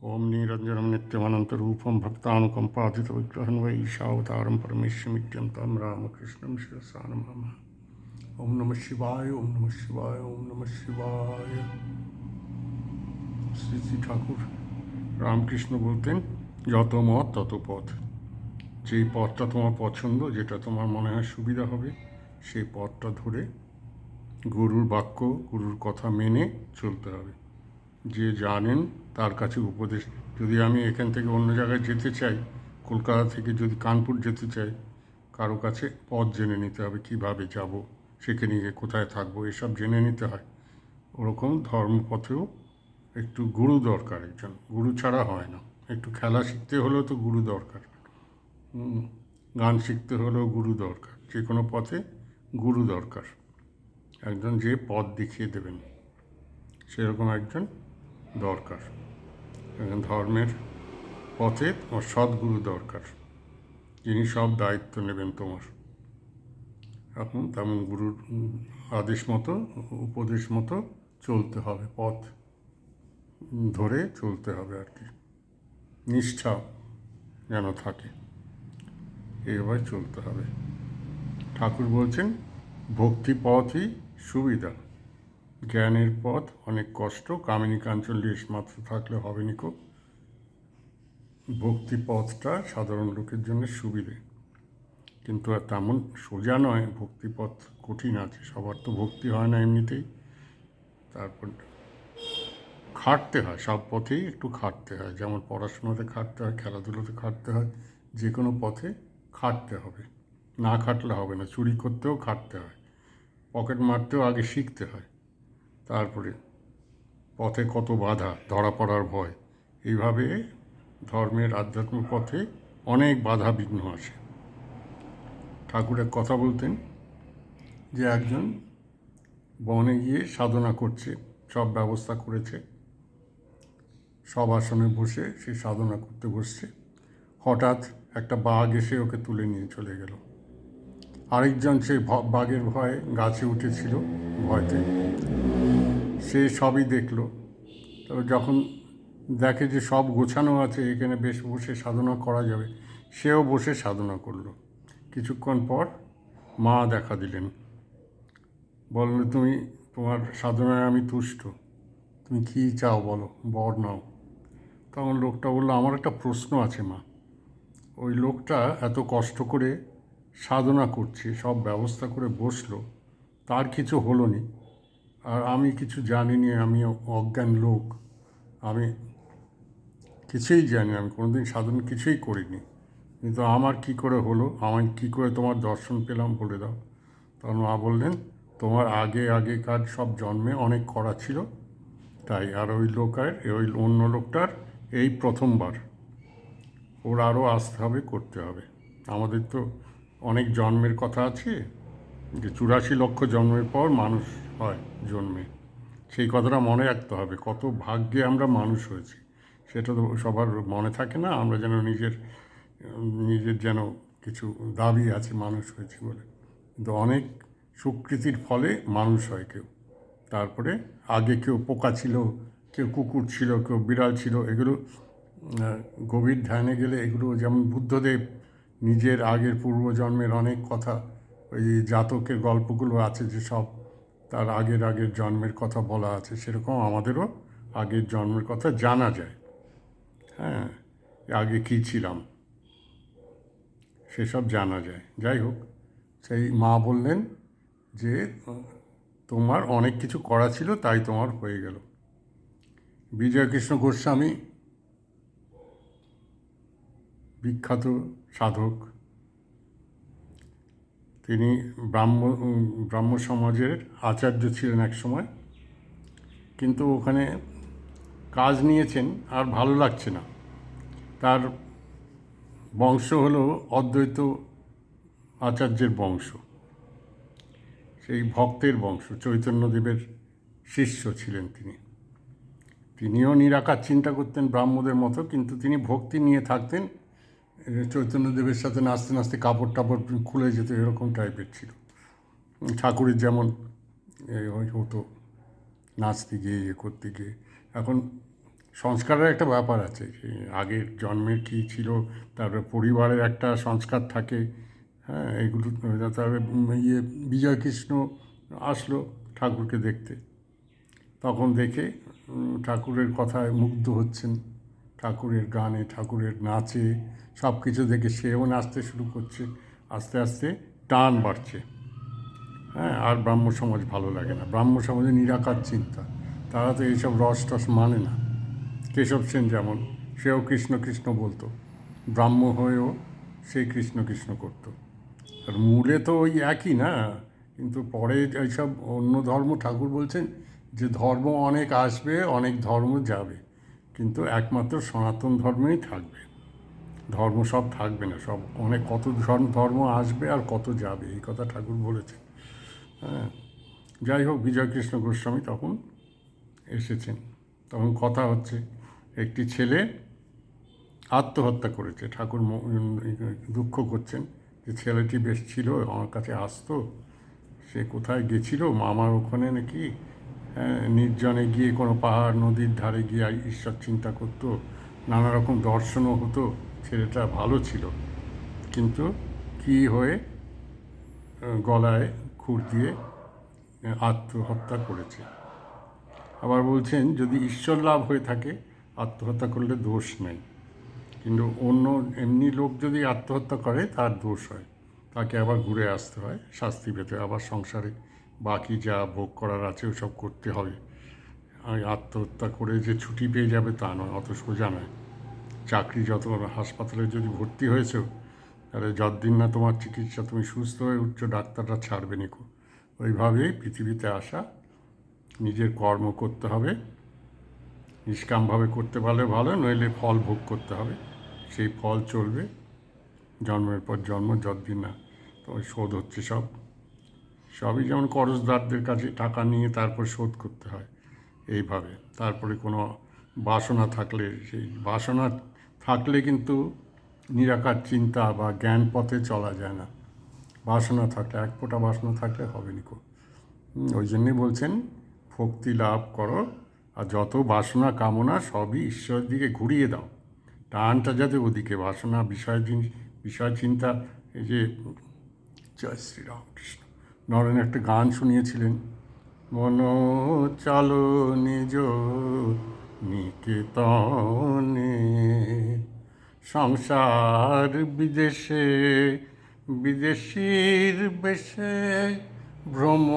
ओम निरंजनम नित्यमनंतरूपम भक्तानुकंपादितविग्रहं वै ईशावतारं परमेश्वरमित्यं तं रामकृष्णं शिरसा नमामः। ओम नमः शिवाय, ओम नमः शिवाय, ओम नमः शिवाय। শ্রী শ্রী ঠাকুর রামকৃষ্ণ বলতেন, যত মত তত পথ। যেই পথটা তোমার পছন্দ, যেটা তোমার মনে হয় সুবিধা হবে, সেই পথটা ধরে গুরুর বাক্য, গুরুর কথা মেনে চলতে হবে। যে জানেন তার কাছে উপদেশ। যদি আমি এখান থেকে অন্য জায়গায় যেতে চাই, কলকাতা থেকে যদি কানপুর যেতে চাই, কারো কাছে পথ জেনে নিতে হবে, কিভাবে যাব, সেখানে গিয়ে কোথায় থাকবো, এসব জেনে নিতে হয়। ওরকম ধর্মপথেও একটু গুরু দরকার। একজন গুরু ছাড়া হয় না। একটু খেলা শিখতে হলেও তো গুরু দরকার, গান শিখতে হলেও গুরু দরকার। যে কোনো পথে গুরু দরকার, একজন যে পথ দেখিয়ে দেবেন, সেরকম একজন দরকার। ধর্মের পথে তোমার সদ্গুরু দরকার, যিনি সব দায়িত্ব নেবেন তোমার। এখন তেমন গুরুর আদেশ মতো, উপদেশ মতো চলতে হবে, পথ ধরে চলতে হবে আর কি। নিষ্ঠা যেন থাকে, এইভাবে চলতে হবে। ঠাকুর বলছেন, ভক্তি পথই সুবিধা, জ্ঞানের পথ অনেক কষ্ট, কামিনী কাঞ্চন লেশ মাত্র থাকলে হবে নিকো। ভক্তি পথটা সাধারণ লোকের জন্য সুবিধে, কিন্তু আর তেমন সোজা নয়। ভক্তিপথ কঠিন আছে, সবার তো ভক্তি হয় না এমনিতেই। তারপর খাটতে হয়, সব পথেই একটু খাটতে হয়। যেমন পড়াশোনাতে খাটতে হয়, খেলাধুলোতে খাটতে হয়, যে কোনো পথে খাটতে হবে। না খাটলে হবে না। চুরি করতেও খাটতে হয়, পকেট মারতেও আগে শিখতে হয়। তারপরে পথে কত বাধা, ধরা পড়ার ভয়, এইভাবে ধর্মের আধ্যাত্মিক পথে অনেক বাধা বিঘ্ন আসে। ঠাকুরের কথা বলতেন যে একজন বনে গিয়ে সাধনা করছে, সব ব্যবস্থা করেছে, সব আসনে বসে সে সাধনা করতে বসছে। হঠাৎ একটা বাঘ এসে ওকে তুলে নিয়ে চলে গেল। আরেকজন সে বাঘের ভয়ে গাছে উঠেছিল, ভয়তে সে সবই দেখলো। তবে যখন দেখে যে সব গোছানো আছে, এখানে বেশ বসে সাধনা করা যাবে, সেও বসে সাধনা করলো। কিছুক্ষণ পর মা দেখা দিলেন, বলল, তুমি, তোমার সাধনায় আমি তুষ্ট, তুমি কী চাও বলো, বর নাও। তখন লোকটা বললো, আমার একটা প্রশ্ন আছে মা। ওই লোকটা এত কষ্ট করে সাধনা করছে, সব ব্যবস্থা করে বসলো, তার কিছু হলো নি, আর আমি কিছু জানিনি, আমি অজ্ঞান লোক, আমি কিছুই জানি, আমি কোনোদিন সাধনা কিছুই করিনি, কিন্তু আমার কি করে হলো, আমার কি করে তোমার দর্শন পেলাম বলে দাও। তখন মা বললেন, তোমার আগেকার সব জন্মে অনেক করা ছিল তাই, আর ওই অন্য লোকটার এই প্রথমবার, ওর আরও আসতে হবে, করতে হবে। আমাদের তো অনেক জন্মের কথা আছে, যে 84 লক্ষ জন্মের পর মানুষ হয় জন্মে। সেই কথাটা মনে রাখতে হবে, কত ভাগ্যে আমরা মানুষ হয়েছি। সেটা তো সবার মনে থাকে না। আমরা যেন নিজের যেন কিছু দাবি আছে মানুষ হয়েছি বলে, কিন্তু অনেক সুকৃতির ফলে মানুষ হয় কেউ। তারপরে আগে কেউ পোকা ছিল, কেউ কুকুর ছিল, কেউ বিড়াল ছিল। এগুলো গভীর ধ্যানে গেলে এগুলো, যেমন বুদ্ধদেব নিজের আগের পূর্বজন্মের অনেক কথা, ওই জাতকের গল্পগুলো আছে যে সব তার আগের জন্মের কথা বলা আছে, সেরকম আমাদেরও আগের জন্মের কথা জানা যায়। হ্যাঁ, আগে কী ছিলাম সেসব জানা যায়। যাই হোক, সেই মা বললেন যে তোমার অনেক কিছু করা ছিল, তাই তোমার হয়ে গেল। বিজয়কৃষ্ণ গোস্বামী বিখ্যাত সাধক, তিনি ব্রাহ্ম সমাজের আচার্য ছিলেন এক সময়, কিন্তু ওখানে কাজ নিয়েছেন, আর ভালো লাগছে না। তার বংশ হলো অদ্বৈত আচার্যের বংশ, সেই ভক্তের বংশ, চৈতন্যদেবের শিষ্য ছিলেন তিনি। তিনিও নিরাকার চিন্তা করতেন ব্রাহ্মদের মতো, কিন্তু তিনি ভক্তি নিয়ে থাকতেন। চৈতন্যদেবের সাথে নাচতে নাচতে কাপড় টাপড় খুলে যেত, এরকম টাইপের ছিল। ঠাকুরের যেমন হতো নাচতে গিয়ে, করতে গিয়ে। এখন সংস্কারের একটা ব্যাপার আছে, যে আগের জন্মের কী ছিল, তারপরে পরিবারের একটা সংস্কার থাকে। হ্যাঁ, এগুলো তারপরে বিজয়কৃষ্ণ আসলো ঠাকুরকে দেখতে, তখন দেখে ঠাকুরের কথায় মুগ্ধ হচ্ছেন, ঠাকুরের গানে, ঠাকুরের নাচে, সব কিছু দেখে সেও নাচতে শুরু করছে। আস্তে আস্তে টান বাড়ছে। হ্যাঁ, আর ব্রাহ্ম সমাজ ভালো লাগে না, ব্রাহ্ম সমাজে নিরাকার চিন্তা, তারা তো এইসব রস টস মানে না। কেশব সেন যেমন, সেও কৃষ্ণ কৃষ্ণ বলতো, ব্রাহ্ম হয়েও সেই কৃষ্ণ কৃষ্ণ করতো। আর মূলে তো ওই একই না, কিন্তু পরে এইসব অন্য ধর্ম, ঠাকুর বলছেন যে ধর্ম অনেক আসবে, অনেক ধর্ম যাবে, কিন্তু একমাত্র সনাতন ধর্মেই থাকবে। ধর্ম সব থাকবে না, সব অনেক কত ধর্ম আসবে আর কত যাবে, এই কথা ঠাকুর বলেছেন। হ্যাঁ, যাই হোক, বিজয়কৃষ্ণ গোস্বামী তখন এসেছেন। তখন কথা হচ্ছে, একটি ছেলে আত্মহত্যা করেছে। ঠাকুর দুঃখ করছেন যে ছেলেটি বেশ ছিল, আমার কাছে আসতো, সে কোথায় গেছিল, মামার ওখানে নাকি নির্জনে গিয়ে কোনো পাহাড় নদীর ধারে গিয়ে ঈশ্বর চিন্তা করতো, নানা রকম দর্শনও হতো, ছেলেটা ভালো ছিল, কিন্তু কী হয়ে গলায় খুর দিয়ে আত্মহত্যা করেছে। আবার বলছেন, যদি ঈশ্বর লাভ হয়ে থাকে আত্মহত্যা করলে দোষ নেই, কিন্তু অন্য এমনি লোক যদি আত্মহত্যা করে তার দোষ হয়, তাকে আবার ঘুরে আসতে হয়, শাস্তি পেতে, আবার সংসারে বাকি যা ভোগ করার আছে ওসব করতে হবে। আত্মহত্যা করে যে ছুটি পেয়ে যাবে তা নয়, অত সোজা নয়। চাকরি যত, হাসপাতালে যদি ভর্তি হয়েছো, তাহলে যতদিন না তোমার চিকিৎসা, তুমি সুস্থ হয়ে উঠছো, ডাক্তাররা ছাড়বে নিকো। ওইভাবেই পৃথিবীতে আসা, নিজের কর্ম করতে হবে, নিষ্কামভাবে করতে পারলে ভালো, নইলে ফল ভোগ করতে হবে, সেই ফল চলবে জন্মের পর জন্ম, যতদিন না তোমার শোধ হচ্ছে। সবই যেমন করজদারদের কাছে টাকা নিয়ে তারপর শোধ করতে হয়, এইভাবে। তারপরে কোনো বাসনা থাকলে, সেই বাসনা থাকলে কিন্তু নিরাকার চিন্তা বা জ্ঞান পথে চলা যায় না। বাসনা থাকলে, এক ফোঁটা বাসনা থাকলে হবে নিকো। ওই জন্যই বলছেন, ভক্তি লাভ করো, আর যত বাসনা কামনা সবই ঈশ্বরের দিকে ঘুরিয়ে দাও, টানটা যাতে ওদিকে, বাসনা বিষয় চিন্তা। এই যে জয় শ্রীরামকৃষ্ণ, নরেন একটা গান শুনিয়েছিলেন, মন চলো নিজ নিকেতনে, সংসার বিদেশে বিদেশির বেশে, ভ্রম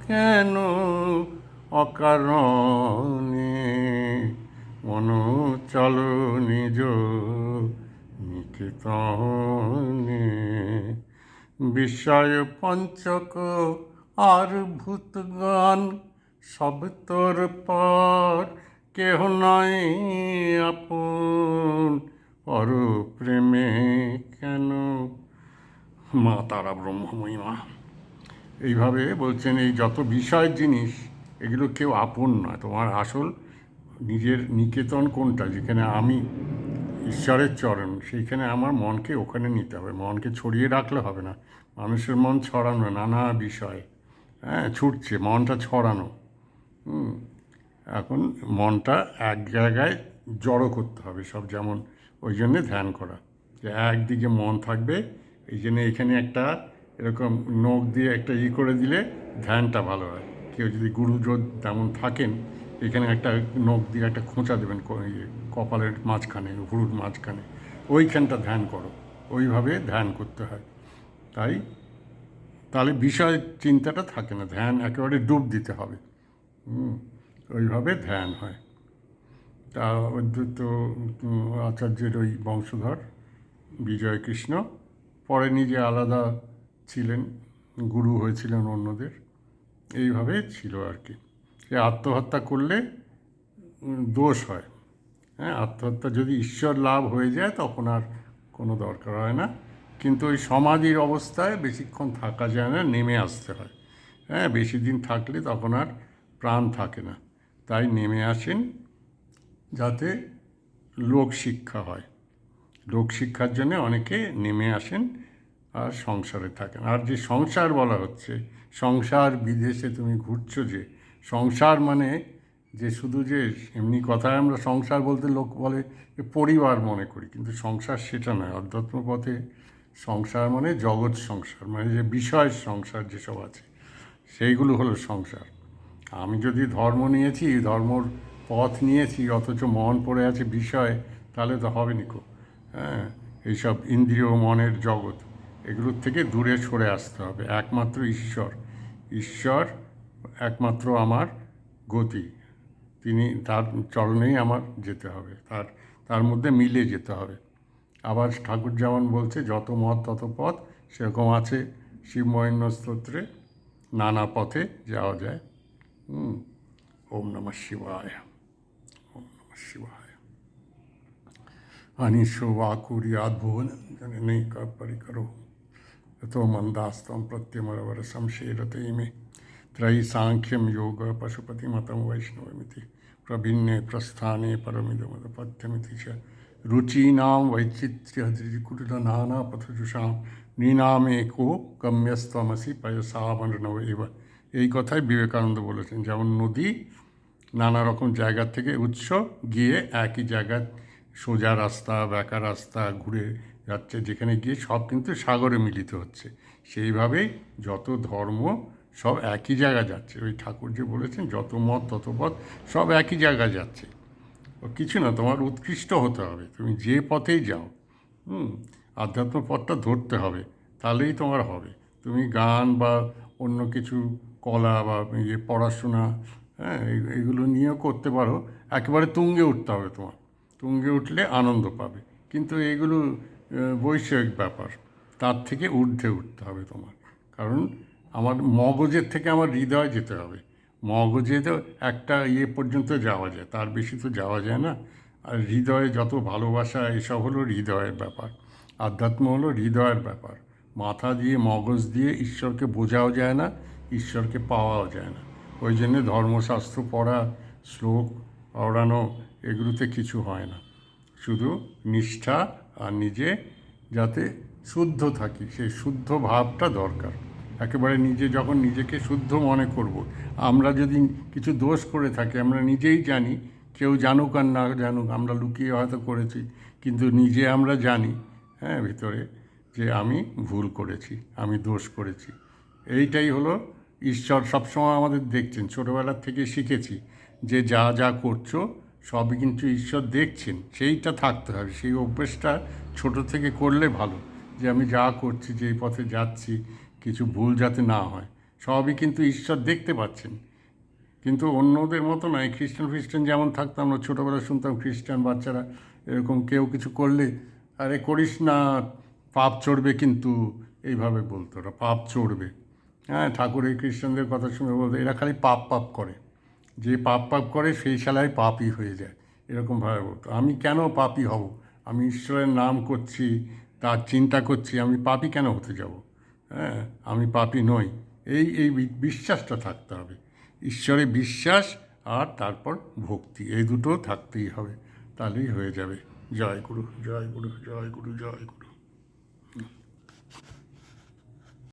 কেন অকারণে, মন চলো নিজ নিকেতনে, বিষয় পঞ্চক আর ভূতগণ সব তোর পর, কেহ নয় আপন, পর প্রেমে কেন। মা তারা ব্রহ্মময়ী মা। এইভাবে বলছেন, এই যত বিষয়ের জিনিস, এগুলো কেউ আপন নয়। তোমার আসল নিজের নিকেতন কোনটা, যেখানে আমি ঈশ্বরের চরণ, সেইখানে আমার মনকে ওখানে নিতে হবে। মনকে ছড়িয়ে রাখলে হবে না, মানুষের মন ছড়ানো নানা বিষয়, হ্যাঁ ছুটছে, মনটা ছড়ানো। এখন মনটা এক জায়গায় জড়ো করতে হবে সব, যেমন ওই জন্যে ধ্যান করা, যে একদিকে মন থাকবে। এই জন্যে এখানে একটা এরকম নখ দিয়ে একটা করে দিলে ধ্যানটা ভালো হয়। কেউ যদি গুরুজন তেমন থাকেন, এখানে একটা নখ দিয়ে একটা খোঁচা দেবেন কপালের মাঝখানে, ভুরুর মাঝখানে, ওইখানটা ধ্যান করো। ওইভাবে ধ্যান করতে হয়। তাহলে বিষয় চিন্তাটা থাকে না, ধ্যান একেবারে ডুব দিতে হবে। ওইভাবে ধ্যান হয়। তা অদ্বৈত আচার্যের ওই বংশধর বিজয়কৃষ্ণ পরে নিজে আলাদা ছিলেন, গুরু হয়েছিলেন অন্যদের, এইভাবে ছিল আর কি। সে আত্মহত্যা করলে দোষ হয়। হ্যাঁ, আত্মহত্যা যদি ঈশ্বর লাভ হয়ে যায় তখন আর কোনো দরকার হয় না, কিন্তু ওই সমাধির অবস্থায় বেশিক্ষণ থাকা যায় না, নেমে আসতে হয়। হ্যাঁ, বেশি দিন থাকলে তখন আর প্রাণ থাকে না, তাই নেমে আসেন, যাতে লোকশিক্ষা হয়। লোকশিক্ষার জন্য অনেকে নেমে আসেন আর সংসারে থাকেন। আর যে সংসার বলা হচ্ছে, সংসার বিদেশে তুমি ঘুরছো, যে সংসার মানে যে শুধু যে এমনি কথায় আমরা সংসার বলতে লোক বলে যে পরিবার মনে করি, কিন্তু সংসার সেটা নয়। অধ্যাত্ম পথে সংসার মানে জগৎ সংসার, মানে যে বিষয়ের সংসার যেসব আছে সেইগুলো হলো সংসার। আমি যদি ধর্ম নিয়েছি, ধর্মর পথ নিয়েছি, অথচ মন পড়ে আছে বিষয়, তাহলে তো হবে নিকো। হ্যাঁ, এইসব ইন্দ্রিয় মনের জগৎ এগুলোর থেকে দূরে সরে আসতে হবে। একমাত্র ঈশ্বর, ঈশ্বর একমাত্র আমার গতি। তার চরণেই আমার যেতে হবে, তার মধ্যে মিলে যেতে হবে। আবার ঠাকুর যেমন বলছে যত মত তত পথ, সেরকম আছে শিব মহিম্ন স্তোত্রে, নানা পথে যাওয়া যায়। ওম নমঃ শিবায়, ওম নমঃ শিবায়। अनिशो वाकुर्याद्भुवन जननैक परिकरो यतो मंदास्तं प्रत्यमरवर संशेरते मे त्रयी सांख्यम योग पशुपतिमतं वैष्णवमिति प्रभिन्ने प्रस्थाने परमिदमदपथ्यमिति च रुचीनां वैचित्र्यधृकुटिल नानापथजुषां नीनामेको गम्यस्त्वमसि पयसामर्णव एव। এই কথাই বিবেকানন্দ বলেছেন, যেমন নদী নানা রকম জায়গা থেকে উৎস গিয়ে একই জায়গায় সোজা রাস্তা বেঁকা রাস্তা ঘুরে যাচ্ছে, যেখানে গিয়ে সব কিন্তু সাগরে মিলিত হচ্ছে। সেইভাবেই যত ধর্ম সব একই জায়গায় যাচ্ছে। ওই ঠাকুর যে বলেছেন যত মত তত পথ, সব একই জায়গায় যাচ্ছে। কিছু না, তোমার উৎকৃষ্ট হতে হবে, তুমি যে পথেই যাও। আধ্যাত্ম পথটা ধরতে হবে, তাহলেই তোমার হবে। তুমি গান বা অন্য কিছু কলা বা পড়াশোনা, হ্যাঁ, এগুলো নিয়েও করতে পারো। একেবারে তুঙ্গে উঠতে হবে তোমার, তুঙ্গে উঠলে আনন্দ পাবে। কিন্তু এগুলো বৈষয়িক ব্যাপার, তার থেকে ঊর্ধ্বে উঠতে হবে তোমার। কারণ আমার মগজের থেকে আমার হৃদয় যেতে হবে। মগজে তো একটা পর্যন্ত যাওয়া যায়, তার বেশি তো যাওয়া যায় না। আর হৃদয়ে যত ভালোবাসা, এসব হলো হৃদয়ের ব্যাপার। আধ্যাত্ম হলো হৃদয়ের ব্যাপার। মাথা দিয়ে মগজ দিয়ে ঈশ্বরকে বোঝাও যায় না, ঈশ্বরকে পাওয়াও যায় না। ওই জন্যে ধর্মশাস্ত্র পড়া, শ্লোক পড়ানো, এগুলোতে কিছু হয় না। শুধু নিষ্ঠা আর নিজে যাতে শুদ্ধ থাকি, সেই শুদ্ধ ভাবটা দরকার। একেবারে নিজে যখন নিজেকে শুদ্ধ মনে করব, আমরা যদি কিছু দোষ করে থাকি আমরা নিজেই জানি, কেউ জানুক আর না জানুক, আমরা লুকিয়ে হয়তো করেছি, কিন্তু নিজে আমরা জানি, হ্যাঁ, ভিতরে, যে আমি ভুল করেছি, আমি দোষ করেছি। এইটাই হলো ঈশ্বর সবসময় আমাদের দেখছেন। ছোটোবেলার থেকে শিখেছি যে যা যা করছো সবই কিন্তু ঈশ্বর দেখছেন, সেইটা থাকতে হবে। সেই অভ্যেসটা ছোটো থেকে করলে ভালো, যে আমি যা করছি, যেই পথে যাচ্ছি, কিছু ভুল যাতে না হয়, সবই কিন্তু ঈশ্বর দেখতে পাচ্ছেন। কিন্তু অন্যদের মতো নয়। খ্রিস্টান যেমন থাকতো, আমরা ছোটোবেলায় শুনতাম খ্রিস্টান বাচ্চারা এরকম কেউ কিছু করলে, আরে করিস না, পাপ চড়বে, কিন্তু এইভাবে বলতো ওরা, পাপ চড়বে। হ্যাঁ, ঠাকুর এই খ্রিস্টানদের কথা শুনে বলতো এরা খালি পাপ পাপ করে, যে পাপ পাপ করে সেই শালায় পাপই হয়ে যায়, এরকমভাবে বলতো। আমি কেন পাপী হব? আমি ঈশ্বরের নাম করছি, তার চিন্তা করছি, আমি পাপী কেন হতে যাব? হ্যাঁ, আমি পাপী নই। এই বিশ্বাসটা থাকতে হবে। ঈশ্বরে বিশ্বাস আর তারপর ভক্তি, এই দুটো থাকতেই হবে, তাহলেই হয়ে যাবে। জয় গুরু, জয় গুরু, জয় গুরু, জয় গুরু।